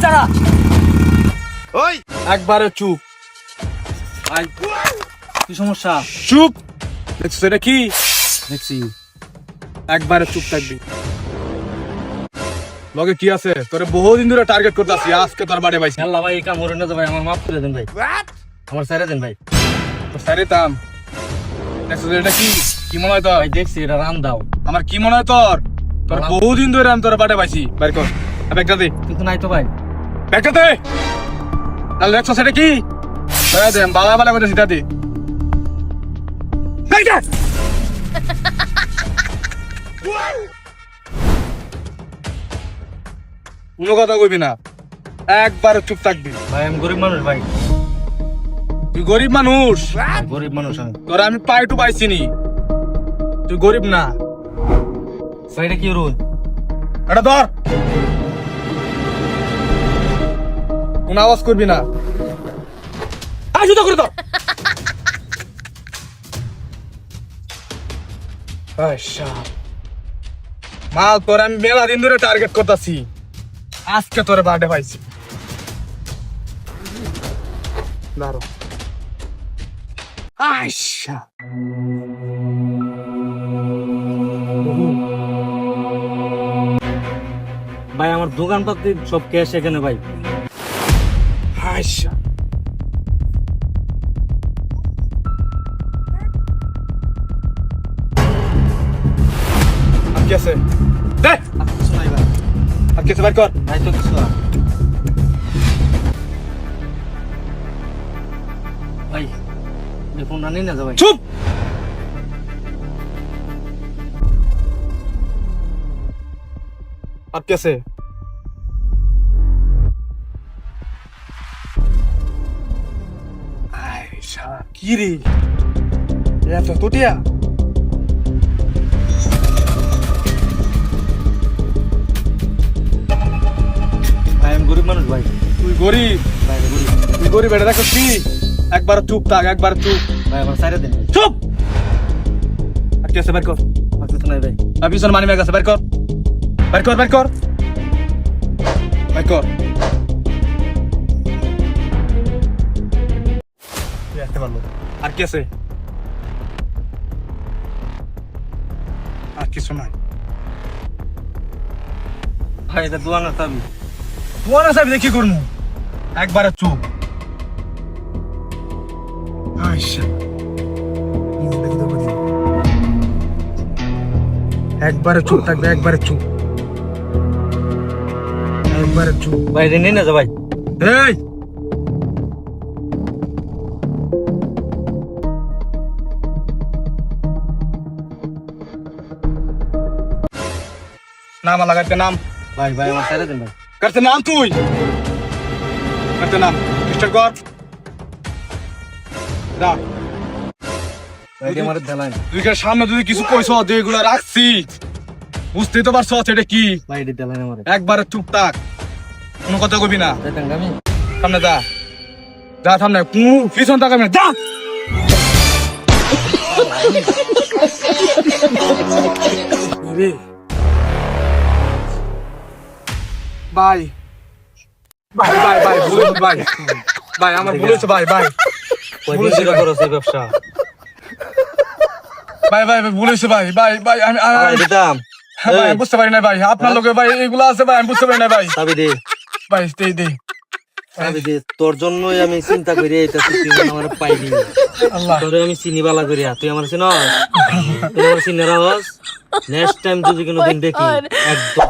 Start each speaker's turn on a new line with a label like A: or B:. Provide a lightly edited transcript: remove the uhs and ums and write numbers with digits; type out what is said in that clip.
A: যারা
B: ওই
A: একবারে চুপ। ভাই কি সমস্যা?
B: চুপ। দেখছিস এটা কি?
A: দেখছি।
B: একবারে চুপ থাকবি। লগে কি আছে? তোরে বহুদিন ধরে টার্গেট করতে আসি, আজকে তোর বাড়ি পাইছি।
A: আল্লাহ ভাই, এই কাম করেন না তো ভাই, আমার মাফ করে দেন ভাই, আমার ছেড়ে দেন ভাই।
B: তো সারে তাম। দেখছিস এটা কি? কি মনে হয় তোর?
A: ভাই দেখছি এটা রান দাও।
B: আমার কি মনে হয় তোর? তোর বহুদিন ধরে আমি তোর বাড়ি পাইছি। বের কর ব্যাগটা দে।
A: কিন্তু নাই তো ভাই।
B: ব্যাগটা দে। তাহলে দেখছো সেটা কি? দে বালা বালা করে সিধা দে। ব্যাগটা কোনো কথা কইবি না, একবার চুপ থাকবি।
A: ভাই আমি গরিব মানুষ ভাই,
B: তুই গরিব মানুষ?
A: গরিব মানুষ আমি।
B: তোর আমি পাইটু পাইছি নি, তুই গরিব না।
A: ভাই এটা কি রুল?
B: এটা ধর, কোন আওয়াজ করবি না। জুতো করে ধর। মাল তোর আমি মেলা দিন ধরে টার্গেট করতেছি, আজকে তোর বার্থডে পাইছি। দাঁড়ো। আচ্ছা
A: ভাই আমার দোকানপাতি সব ক্যাশ এখানে ভাই।
B: আচ্ছা আর কি আছে? দে
A: আর কিছু নাই ভাই।
B: আর কিছু বের কর।
A: ভাই তো কিছু না ভাই, এই ফোনটা নিয়ে না যা ভাই।
B: চুপ। আর কি আছে? আইসা কি রে, এত তোটিয়া?
A: ভাই আমি গরিব মানুষ ভাই।
B: তুই গরিব?
A: ভাই আমি গরিব।
B: তুই গরিব এটা দেখো কি? একবার চুপ থাক, একবার চুপ।
A: ভাই আমার ছেড়ে দেন ভাই।
B: চুপ। আর কি আছে বের কর।
A: আর কিছু নাই ভাই।
B: আর পিছনে মানি ব্যাগ আছে, বের কর বের কর বের কর বের কর। আসতে পারলো। আর কি আছে? আর কিছু নাই।
A: ভাই এটা দোয়ানোর চাবি।
B: তোমার আছে, আমি দেখি করবো। একবারে চুপ। আচ্ছা একবারে চুপ থাকবে, একবারে চুপ, একবারে চুপ।
A: ভাই এটা নিয়ে না যা ভাই।
B: এই নাম লাগাতে নাম।
A: ভাই ভাই আমার ছেড়ে দেন ভাই।
B: করতে নাম, তুই করতে নাম। মিস্টার কর দা।
A: ভাই এটা আমার ঢালাই।
B: তুই সামনে যদি কিছু কইছ যে এগুলো রাখছি, বুঝতেই তো পারছো এটা কি।
A: ভাই এটা ঢালাই আমার।
B: একবারে চুপ থাক, কোনো কথা কবি না।
A: যাইতাম আমি।
B: সামনে যা, যা সামনে, পিছন তাকাবি না, যা। ভাই ভাই ভাই ভাই ভুল ভাই, ভাই আমার ভুল হয়েছে ভাই, ভাই
A: কয়দিন ধরে করো সেই ব্যবসা?
B: ভাই ভাই ভুল হয়েছে ভাই, ভাই ভাই আমি
A: ভাই দিতাম।
B: ভাই আমি বুঝতে পারি না ভাই, আপনার লোকে ভাই এগুলো আছে ভাই, আমি বুঝতে পারি না ভাই।
A: চাবি দে।
B: ভাই দে দে।
A: চাবি দে, তোর জন্যই আমি চিন্তা করি এটা তুই আমার পাইলি।
B: আল্লাহ
A: তোরে আমি চিনি বালা করি, তুই আমার চিনস? তুই আমার চিনে রাখস। নেক্সট টাইম যদি কোনোদিন দেখি একদম